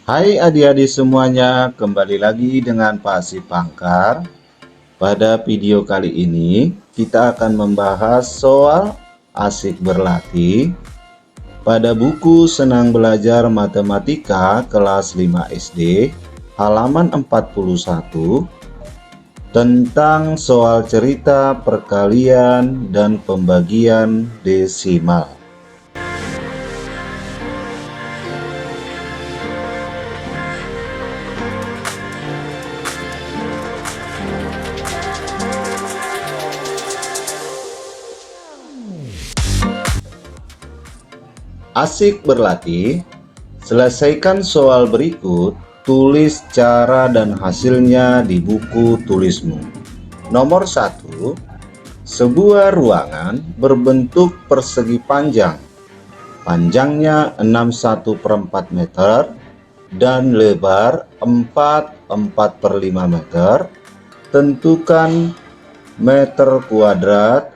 Hai adik-adik semuanya, kembali lagi dengan Pak Sipangkar. Pada video kali ini, kita akan membahas soal asik berlatih pada buku Senang Belajar Matematika kelas 5 SD, halaman 41, tentang soal cerita perkalian dan pembagian desimal. Asik berlatih. Selesaikan soal berikut, tulis cara dan hasilnya di buku tulismu. Nomor 1. Sebuah ruangan berbentuk persegi panjang. Panjangnya 6,1/4 meter dan lebar 4,4/5 meter. Tentukan meter kuadrat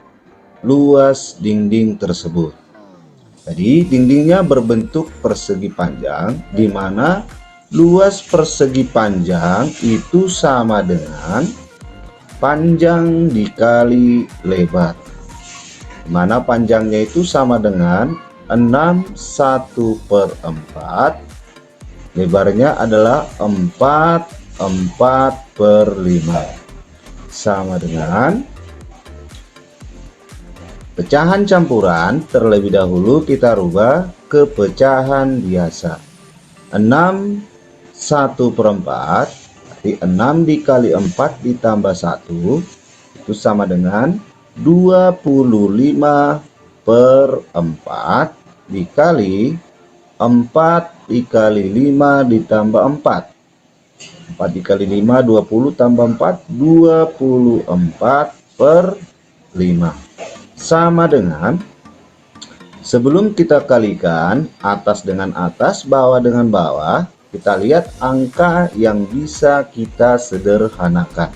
luas dinding tersebut. Jadi dindingnya berbentuk persegi panjang, di mana luas persegi panjang itu sama dengan panjang dikali lebar. Di mana panjangnya itu sama dengan 6,1/4, lebarnya adalah 4,4/5, sama dengan pecahan campuran. Terlebih dahulu kita rubah ke pecahan biasa. 6,1/4 berarti 6 dikali 4 ditambah 1 itu sama dengan 25/4 dikali 4 dikali 5 ditambah 4. 4 dikali 5 20 tambah 4 24/5, sama dengan, sebelum kita kalikan atas dengan atas, bawah dengan bawah, kita lihat angka yang bisa kita sederhanakan.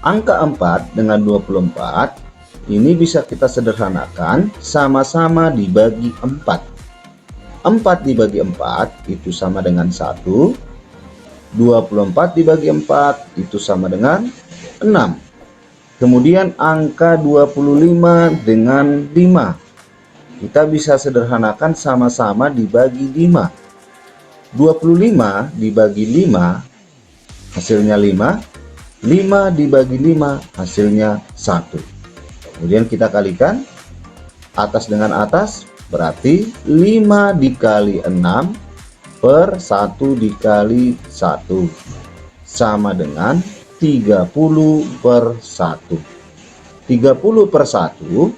Angka 4 dengan 24 ini bisa kita sederhanakan, sama-sama dibagi 4. 4 dibagi 4 itu sama dengan 1. 24 dibagi 4 itu sama dengan 6. Kemudian angka 25 dengan 5 kita bisa sederhanakan, sama-sama dibagi 5. 25 dibagi 5 hasilnya 5. 5 dibagi 5 hasilnya 1. Kemudian kita kalikan atas dengan atas, berarti 5 dikali 6 per 1 dikali 1 sama dengan 30/1. 30/1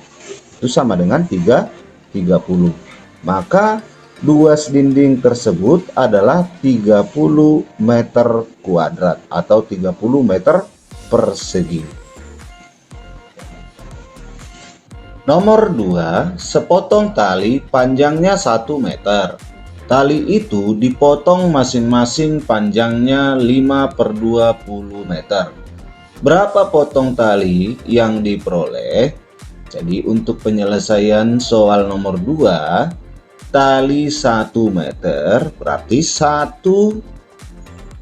itu sama dengan 30. Maka luas dinding tersebut adalah 30 meter kuadrat atau 30 meter persegi. Nomor 2, sepotong tali panjangnya 1 meter. Tali itu dipotong masing-masing panjangnya 5/20 meter. Berapa potong tali yang diperoleh? Jadi untuk penyelesaian soal nomor 2, tali 1 meter berarti 1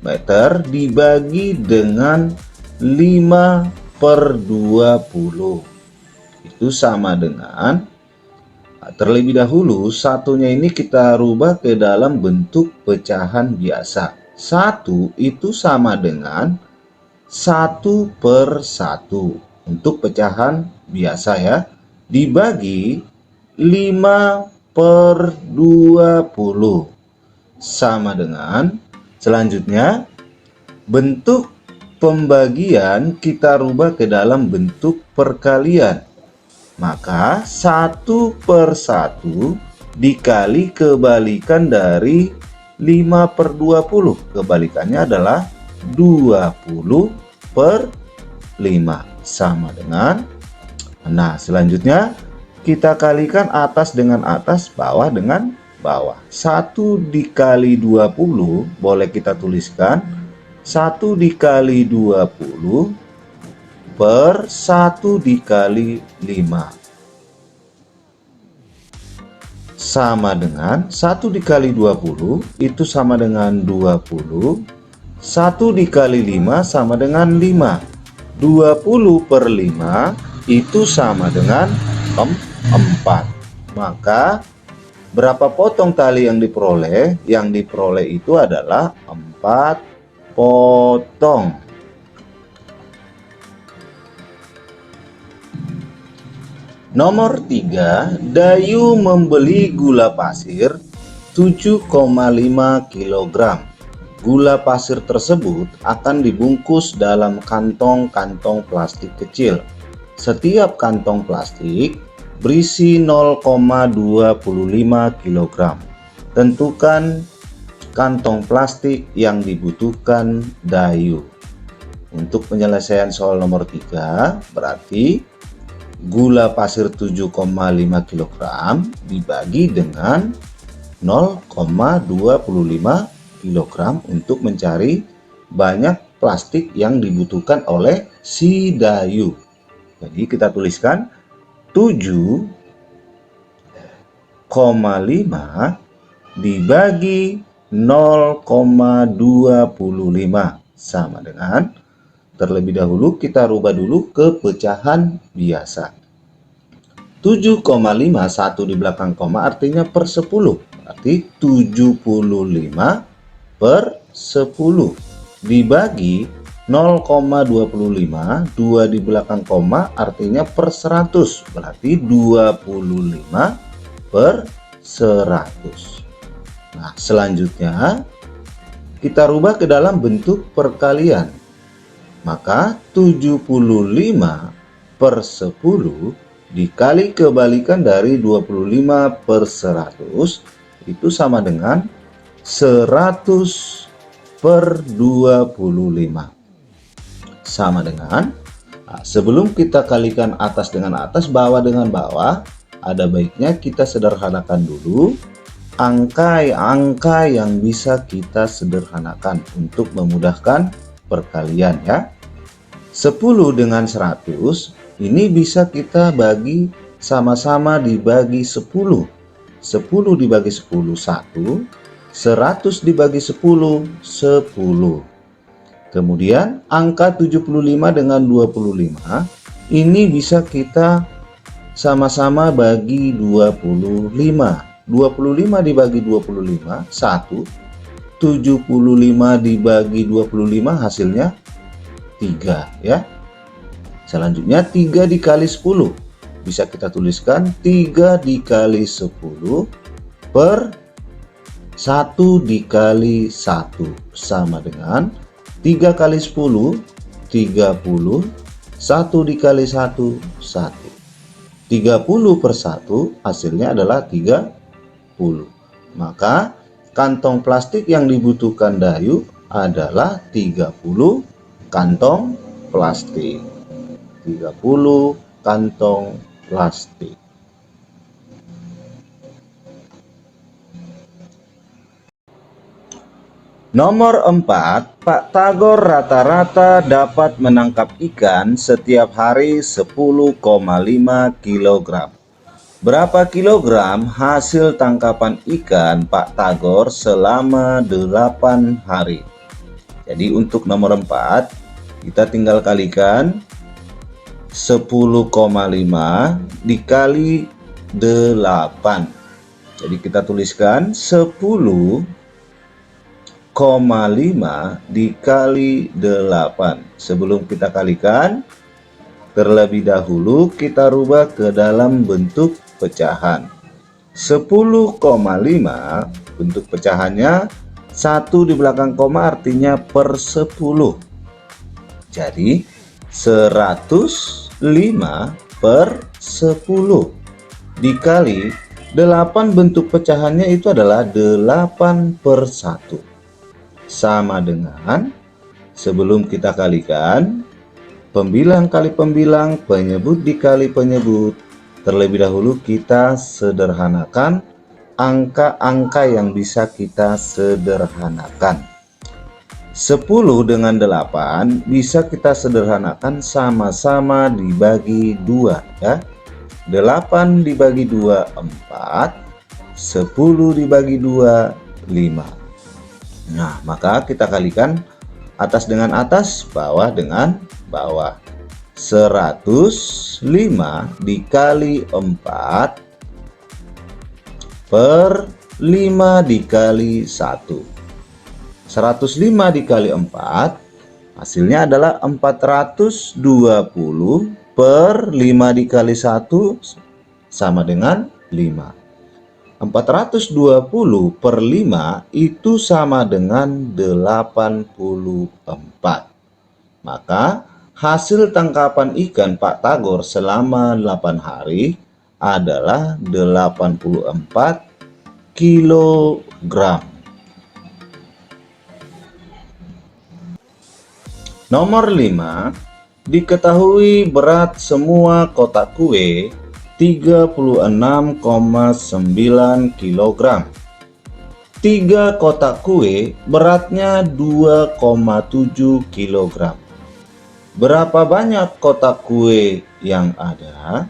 meter dibagi dengan 5/20. Itu sama dengan, terlebih dahulu satunya ini kita rubah ke dalam bentuk pecahan biasa. 1 itu sama dengan 1/1 untuk pecahan biasa ya, dibagi 5/20 sama dengan, selanjutnya bentuk pembagian kita rubah ke dalam bentuk perkalian. Maka 1/1 dikali kebalikan dari 5/20. Kebalikannya adalah 20/5 sama dengan, nah selanjutnya kita kalikan atas dengan atas, bawah dengan bawah. 1 dikali 20 boleh kita tuliskan 1 dikali 20 per 1 dikali 5 sama dengan 1 dikali 20 itu sama dengan 20. 1 dikali 5 sama dengan 5. 20 per 5 itu sama dengan 4. Maka berapa potong tali yang diperoleh? Yang diperoleh itu adalah 4 potong. Nomor 3, Dayu membeli gula pasir 7,5 kg. Gula pasir tersebut akan dibungkus dalam kantong-kantong plastik kecil. Setiap kantong plastik berisi 0,25 kg. Tentukan kantong plastik yang dibutuhkan Dayu. Untuk penyelesaian soal nomor 3, berarti gula pasir 7,5 kg dibagi dengan 0,25 kg untuk mencari banyak plastik yang dibutuhkan oleh si Dayu. Jadi kita tuliskan 7,5 dibagi 0,25 sama dengan, terlebih dahulu kita rubah dulu ke pecahan biasa. 7,5, 1 di belakang koma artinya per 10. Berarti 75 per 10 dibagi 0,25, 2 di belakang koma artinya per 100. Berarti 25 per 100. Nah, selanjutnya kita rubah ke dalam bentuk perkalian. Maka 75 per 10 dikali kebalikan dari 25 per 100 itu sama dengan 100 per 25. Sama dengan, sebelum kita kalikan atas dengan atas, bawah dengan bawah, ada baiknya kita sederhanakan dulu angka-angka yang bisa kita sederhanakan untuk memudahkan perkalian ya. 10 dengan 100 ini bisa kita bagi sama-sama dibagi 10. 10 dibagi 10 1, 100 dibagi 10 10. Kemudian angka 75 dengan 25 ini bisa kita sama-sama bagi 25. 25 dibagi 25 1, 75 dibagi 25 hasilnya 3 ya. Selanjutnya 3 dikali 10 bisa kita tuliskan 3 dikali 10 per 1 dikali 1 sama dengan 3 kali 10 30, 1 dikali 1 1. 30 per 1 hasilnya adalah 30. Maka kantong plastik yang dibutuhkan Dayu adalah 30 kantong plastik. 30 kantong plastik. Nomor 4, Pak Tagor rata-rata dapat menangkap ikan setiap hari 10,5 kg. Berapa kilogram hasil tangkapan ikan Pak Tagor selama 8 hari? Jadi untuk nomor 4, kita tinggal kalikan 10,5 dikali 8. Jadi kita tuliskan 10,5 dikali 8. Sebelum kita kalikan, terlebih dahulu kita rubah ke dalam bentuk pecahan. 10,5 bentuk pecahannya 1 di belakang koma artinya per 10. Jadi 105 per 10 dikali 8, bentuk pecahannya itu adalah 8 per 1. Sama dengan, sebelum kita kalikan, pembilang kali pembilang, penyebut dikali penyebut. Terlebih dahulu kita sederhanakan angka-angka yang bisa kita sederhanakan. 10 dengan 8 bisa kita sederhanakan sama-sama dibagi 2 ya. 8 dibagi 2 4, 10 dibagi 2, 5. Nah, maka kita kalikan atas dengan atas, bawah dengan bawah. 105 dikali 4 per 5 dikali 1. 105 dikali 4 hasilnya adalah 420 per 5 dikali 1 sama dengan 5. 420 per 5 itu sama dengan 84. Maka hasil tangkapan ikan Pak Tagor selama 8 hari adalah 84 kilogram. Nomor 5, diketahui berat semua kotak kue 36,9 kg. 3 kotak kue beratnya 2,7 kg. Berapa banyak kotak kue yang ada?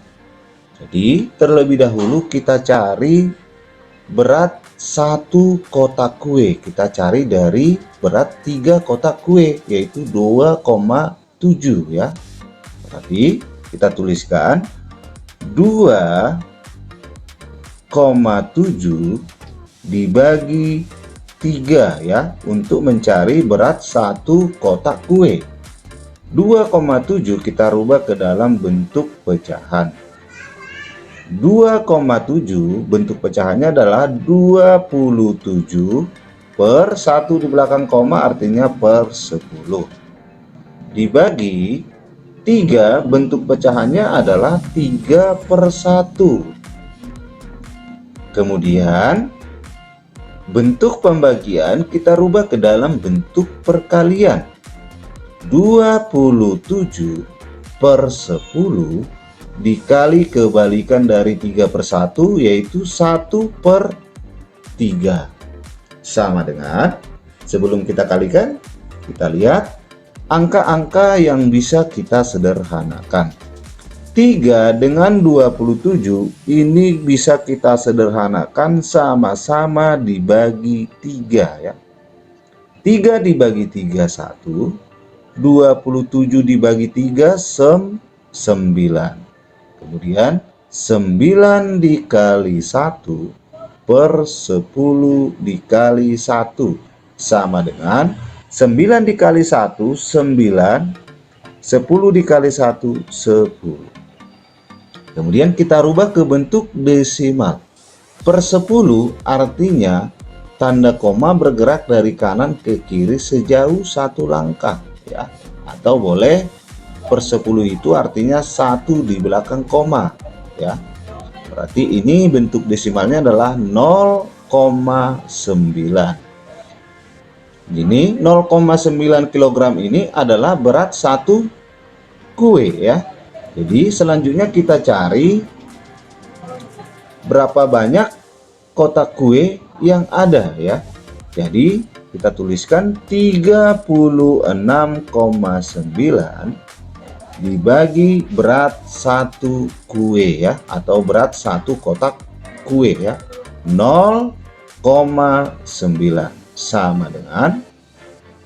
Jadi terlebih dahulu kita cari berat 1 kotak kue. Kita cari dari berat 3 kotak kue, yaitu 2,7 ya. Berarti kita tuliskan 2,7 dibagi 3 ya, untuk mencari berat 1 kotak kue. 2,7 kita rubah ke dalam bentuk pecahan. 2,7 bentuk pecahannya adalah 27 per 1 di belakang koma, artinya per 10. Dibagi 3, bentuk pecahannya adalah 3 per 1. Kemudian bentuk pembagian kita rubah ke dalam bentuk perkalian. 27 per 10 dikali kebalikan dari 3 per 1, yaitu 1 per 3. Sama dengan, sebelum kita kalikan, kita lihat angka-angka yang bisa kita sederhanakan. 3 dengan 27 ini bisa kita sederhanakan sama-sama dibagi 3 ya. 3 dibagi 3 1, 27 dibagi 3 9. Kemudian 9 dikali 1 per 10 dikali 1 sama dengan 9 dikali 1 9, 10 dikali 1 10. Kemudian kita rubah ke bentuk desimal. Per 10 artinya tanda koma bergerak dari kanan ke kiri sejauh 1 langkah ya. Atau boleh per 10 itu artinya 1 di belakang koma ya. Berarti ini bentuk desimalnya adalah 0,9. Ini 0,9 kg ini adalah berat 1 kue ya. Jadi selanjutnya kita cari berapa banyak kotak kue yang ada ya. Jadi kita tuliskan 36,9 dibagi berat 1 kue ya, atau berat 1 kotak kue ya, 0,9 sama dengan,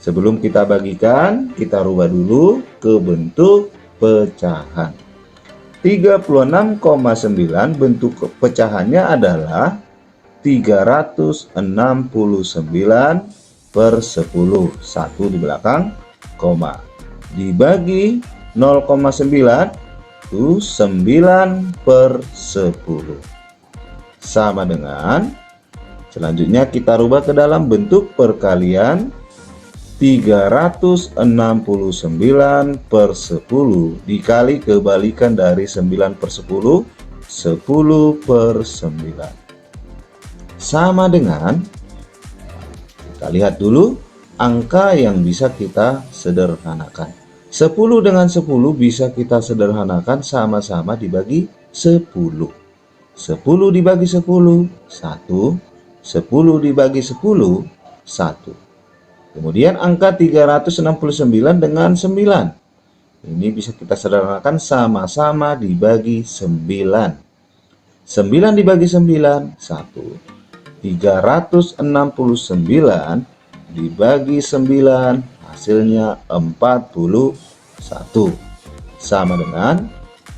sebelum kita bagikan kita rubah dulu ke bentuk pecahan. 36,9 bentuk pecahannya adalah 369 per 10, 1 di belakang koma, dibagi 0,9 itu 9 per 10 sama dengan, selanjutnya kita rubah ke dalam bentuk perkalian. 369 per 10 dikali kebalikan dari 9 per 10, 10 per 9 sama dengan, kita lihat dulu angka yang bisa kita sederhanakan. 10 dengan 10 bisa kita sederhanakan sama-sama dibagi 10. 10 dibagi 10, 1. 10 dibagi 10, 1. Kemudian angka 369 dengan 9. Ini bisa kita sederhanakan sama-sama dibagi 9. 9 dibagi 9, 1. 369 dibagi 9, hasilnya 41. Sama dengan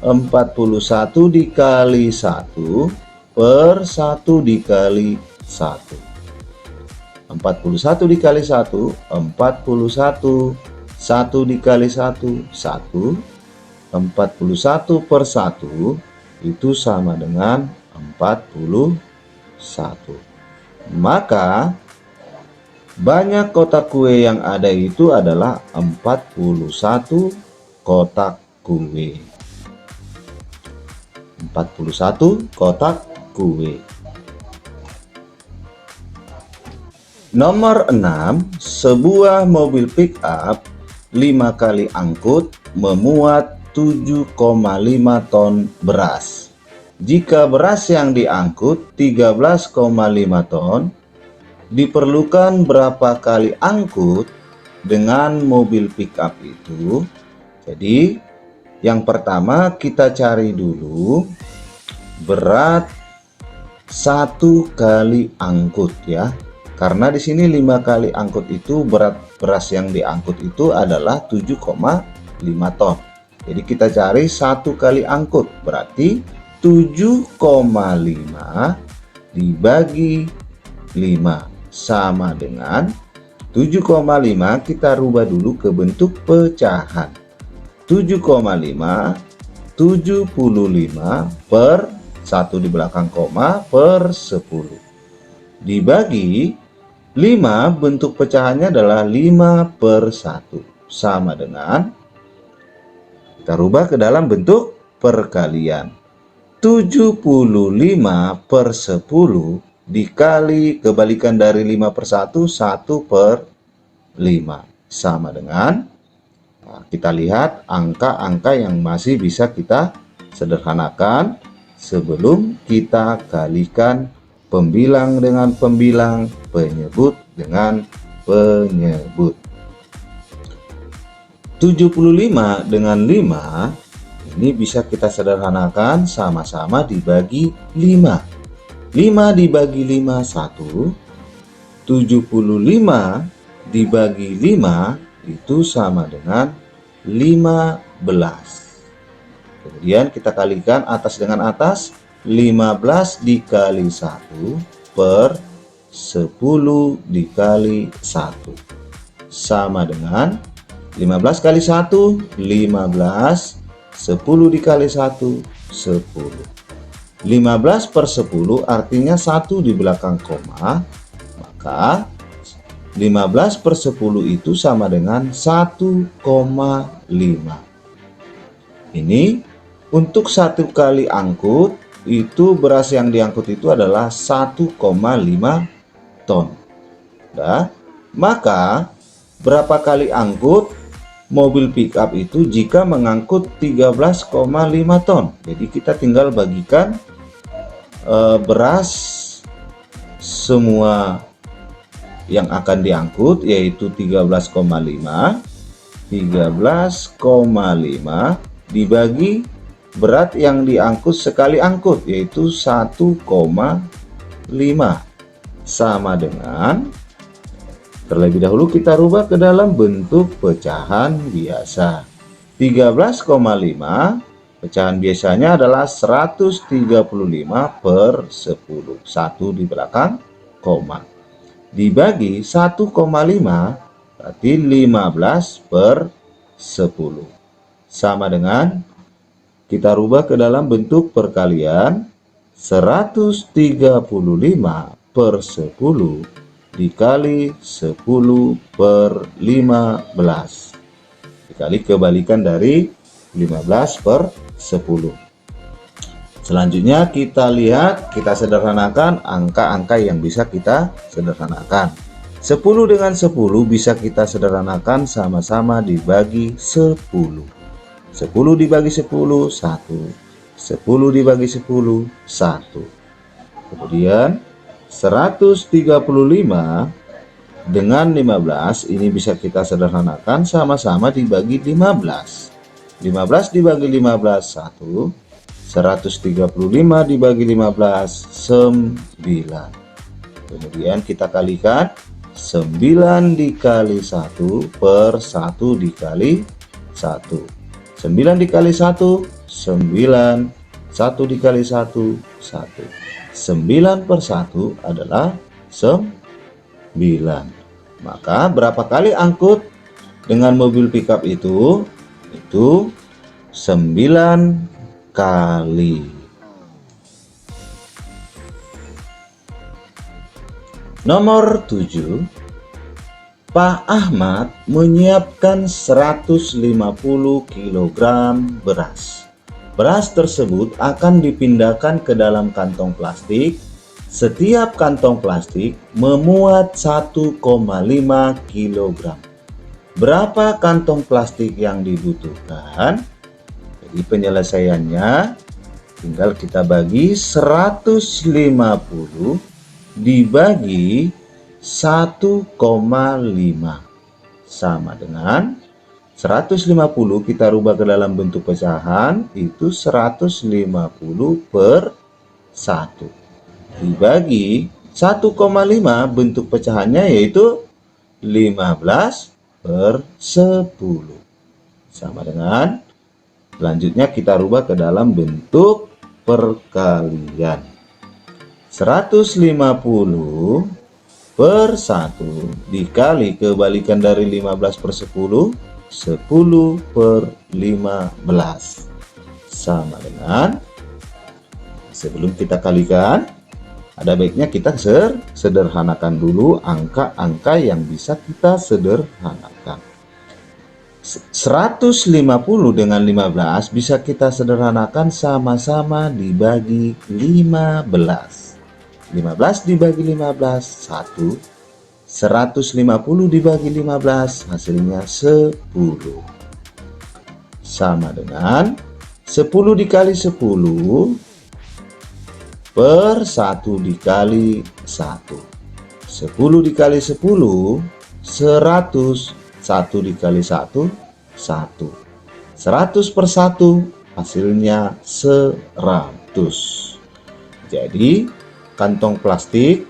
41 dikali 1 per 1 dikali 1. 41 dikali 1, 41. 1 dikali 1, 1. 41 per 1 itu sama dengan 41. Maka banyak kotak kue yang ada itu adalah 41 kotak kue. 41 kotak kue. Nomor 6, sebuah mobil pick up 5 kali angkut memuat 7,5 ton beras. Jika beras yang diangkut 13,5 ton, diperlukan berapa kali angkut dengan mobil pick up itu? Jadi, yang pertama kita cari dulu berat 1 kali angkut ya. Karena di sini 5 kali angkut itu berat beras yang diangkut itu adalah 7,5 ton. Jadi kita cari 1 kali angkut, berarti 7,5 dibagi 5 sama dengan 7,5 kita rubah dulu ke bentuk pecahan. 7,5 75 per 1 di belakang koma per 10 dibagi 5, bentuk pecahannya adalah 5 per 1 sama dengan, kita rubah ke dalam bentuk perkalian, 75 per 10 dikali kebalikan dari 5 per 1, 1 per 5 sama dengan, nah, kita lihat angka-angka yang masih bisa kita sederhanakan sebelum kita kalikan pembilang dengan pembilang, penyebut dengan penyebut. 75 dengan 5 ini bisa kita sederhanakan sama-sama dibagi 5. 5 dibagi 5 1. 75 dibagi 5 itu sama dengan 15. Kemudian kita kalikan atas dengan atas. 15 dikali 1 per 10 dikali 1 sama dengan 15 kali 1, 15, 10 dikali 1, 10. 15 per 10 artinya 1 di belakang koma, maka 15 per 10 itu sama dengan 1,5. Ini untuk 1 kali angkut, itu beras yang diangkut itu adalah 1,5 ton. Nah, maka berapa kali angkut mobil pickup itu jika mengangkut 13,5 ton? Jadi kita tinggal bagikan beras semua yang akan diangkut, yaitu 13,5 dibagi berat yang diangkut sekali angkut, yaitu 1,5 sama dengan, terlebih dahulu kita rubah ke dalam bentuk pecahan biasa. 13,5 pecahan biasanya adalah 135 per 10, 1 di belakang koma, dibagi 1,5 berarti 15 per 10 sama dengan, kita rubah ke dalam bentuk perkalian, 135 per 10 dikali 10 per 15 dikali kebalikan dari 15 per 10. Selanjutnya kita lihat, kita sederhanakan angka-angka yang bisa kita sederhanakan. 10 dengan 10 bisa kita sederhanakan sama-sama dibagi 10. 10 dibagi 10, 1. 10 dibagi 10, 1. Kemudian 135 dengan 15 ini bisa kita sederhanakan sama-sama dibagi 15. 15 dibagi 15, 1. 135 dibagi 15, 9. Kemudian kita kalikan 9 dikali 1 per 1 dikali 1. 9 dikali 1, 9. 1 dikali 1, 1. 9 per 1 adalah 9. Maka berapa kali angkut dengan mobil pickup itu? Itu 9 kali. Nomor 7, Pak Ahmad menyiapkan 150 kg beras. Beras tersebut akan dipindahkan ke dalam kantong plastik. Setiap kantong plastik memuat 1,5 kg. Berapa kantong plastik yang dibutuhkan? Jadi penyelesaiannya tinggal kita bagi 150 dibagi 1,5 sama dengan 150 kita rubah ke dalam bentuk pecahan, itu 150 per 1 dibagi 1,5 bentuk pecahannya yaitu 15 per 10 sama dengan, selanjutnya kita rubah ke dalam bentuk perkalian. 150 per 1 dikali kebalikan dari 15 per 10, 10 per 15 sama dengan, sebelum kita kalikan ada baiknya kita sederhanakan dulu angka-angka yang bisa kita sederhanakan. 150 dengan 15 bisa kita sederhanakan sama-sama dibagi 15. 15 dibagi 15, 1. 150 dibagi 15, hasilnya 10. Sama dengan 10 dikali 10 per 1 dikali 1. 10 dikali 10, 100. 1 dikali 1, 1. 100 per 1, hasilnya 100. Jadi kantong plastik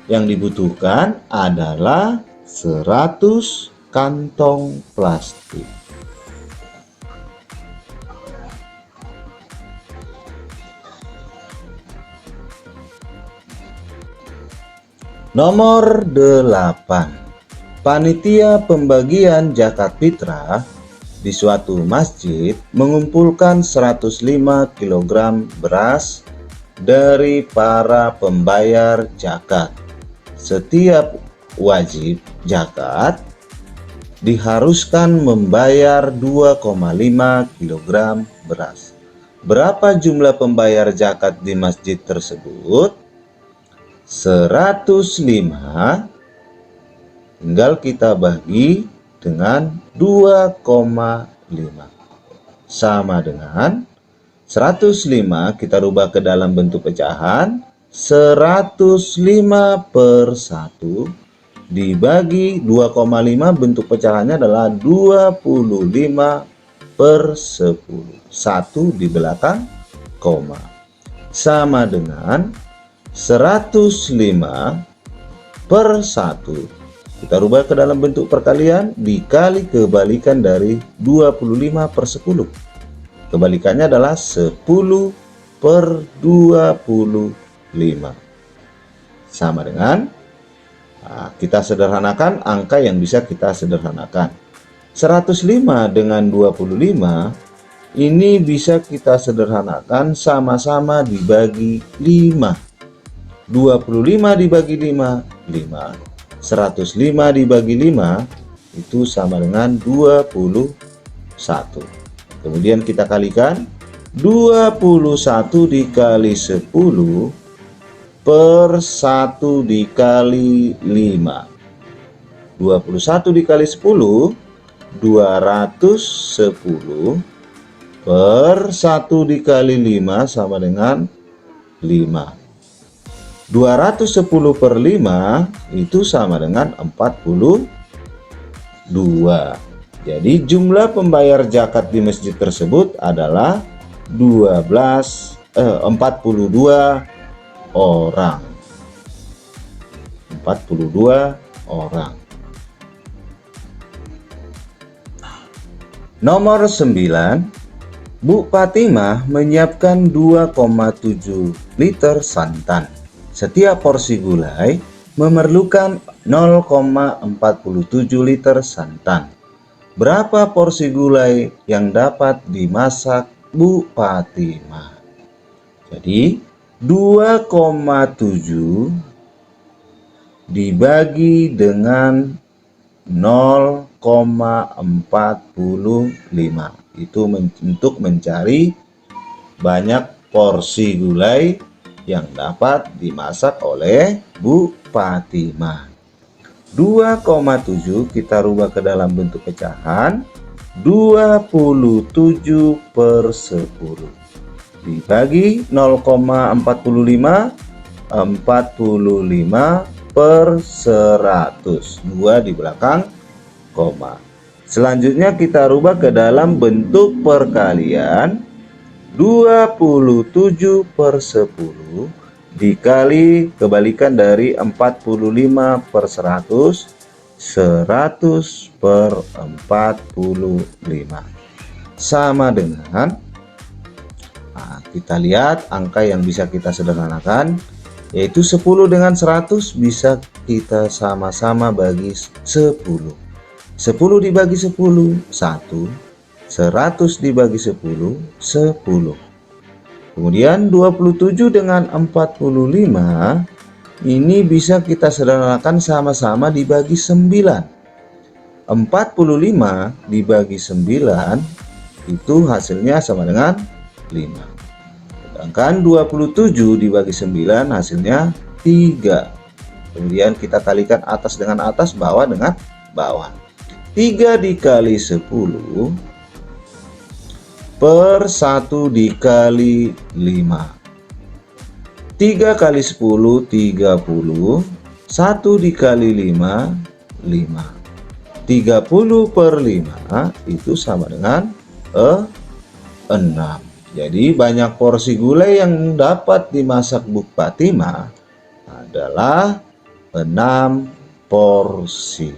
yang dibutuhkan adalah 100 kantong plastik. Nomor 8. Panitia pembagian zakat fitrah di suatu masjid mengumpulkan 105 kg beras dari para pembayar zakat. Setiap wajib zakat diharuskan membayar 2,5 kg beras. Berapa jumlah pembayar zakat di masjid tersebut? 105 tinggal kita bagi dengan 2,5 sama dengan 105 kita rubah ke dalam bentuk pecahan, 105 per 1 dibagi 2,5 bentuk pecahannya adalah 25 per 10. 1 di belakang koma sama dengan 105 per 1 kita rubah ke dalam bentuk perkalian dikali kebalikan dari 25 per 10. Kebalikannya adalah 10 per 25 sama dengan, kita sederhanakan angka yang bisa kita sederhanakan. 105 dengan 25 ini bisa kita sederhanakan sama-sama dibagi 5. 25 dibagi 5, 5. 105 dibagi 5 itu sama dengan 21. Kemudian kita kalikan 21 dikali 10 per 1 dikali 5. 21 dikali 10, 210 per 1 dikali 5 sama dengan 5. 210 per 5 itu sama dengan 42. Jadi jumlah pembayar zakat di masjid tersebut adalah 42 orang. 42 orang. Nomor 9, Bu Fatimah menyiapkan 2,7 liter santan. Setiap porsi gulai memerlukan 0,47 liter santan. Berapa porsi gulai yang dapat dimasak Bu Fatimah? Jadi 2,7 dibagi dengan 0,45 itu untuk mencari banyak porsi gulai yang dapat dimasak oleh Bu Fatimah. 2,7 kita rubah ke dalam bentuk pecahan. 27 per 10 dibagi 0,45, 45 per 100, 2 di belakang koma. Selanjutnya kita rubah ke dalam bentuk perkalian. 27 per 10 dikali kebalikan dari 45 per 100, 100 per 45 sama dengan, kita lihat angka yang bisa kita sederhanakan, yaitu 10 dengan 100 bisa kita sama-sama bagi 10. 10 dibagi 10, 1. 100 dibagi 10, 10. Kemudian 27 dengan 45 ini bisa kita sederhanakan sama-sama dibagi 9. 45 dibagi 9 itu hasilnya sama dengan 5. Sedangkan 27 dibagi 9 hasilnya 3. Kemudian kita kalikan atas dengan atas, bawah dengan bawah. 3 dikali 10 per 1 dikali 5. 3 kali 10, 30. 1 dikali 5, 5. 30 per 5 itu sama dengan 6. Jadi banyak porsi gulai yang dapat dimasak Bu Fatimah adalah 6 porsi.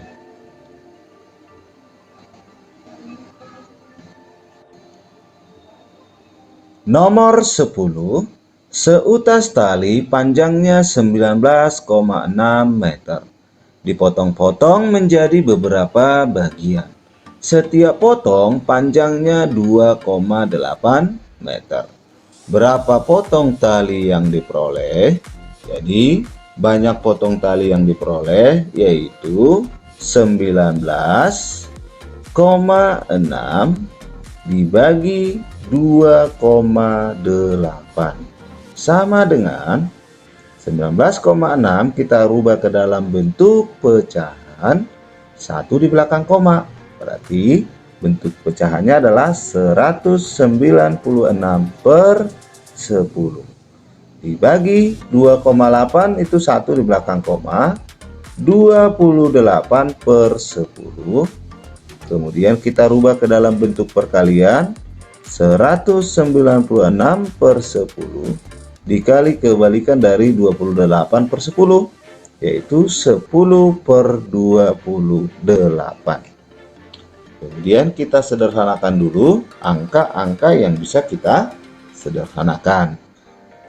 Nomor 10, seutas tali panjangnya 19,6 meter. Dipotong-potong menjadi beberapa bagian. Setiap potong panjangnya 2,8 meter. Berapa potong tali yang diperoleh? Jadi banyak potong tali yang diperoleh yaitu 19,6 dibagi 2,8 sama dengan 19,6 kita rubah ke dalam bentuk pecahan, 1 di belakang koma. Berarti bentuk pecahannya adalah 196 per 10 dibagi 2,8 itu 1 di belakang koma, 28 per 10. Kemudian kita rubah ke dalam bentuk perkalian, 196 per 10 dikali kebalikan dari 28 per 10, yaitu 10 per 28. Kemudian kita sederhanakan dulu angka-angka yang bisa kita sederhanakan.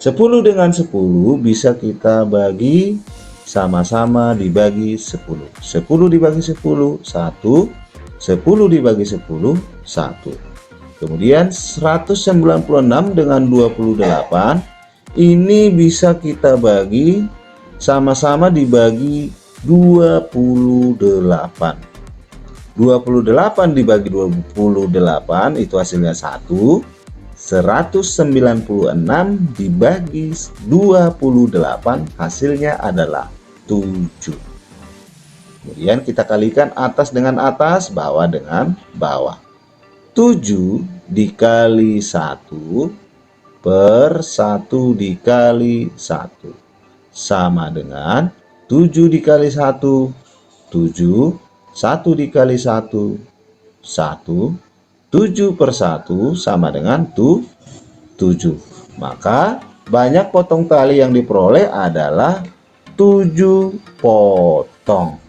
10 dengan 10 bisa kita bagi sama-sama dibagi 10. 10 dibagi 10, 1. 10 dibagi 10, 1. Kemudian 196 dengan 28 ini bisa kita bagi sama-sama dibagi 28. 28 dibagi 28 itu hasilnya 1. 196 dibagi 28 hasilnya adalah 7. Kemudian kita kalikan atas dengan atas, bawah dengan bawah. 7 dikali 1 per 1 dikali 1 sama dengan 7 dikali 1, 7. 1 dikali 1, 1. 7 per 1 sama dengan 7. 7. Maka banyak potong tali yang diperoleh adalah 7 potong.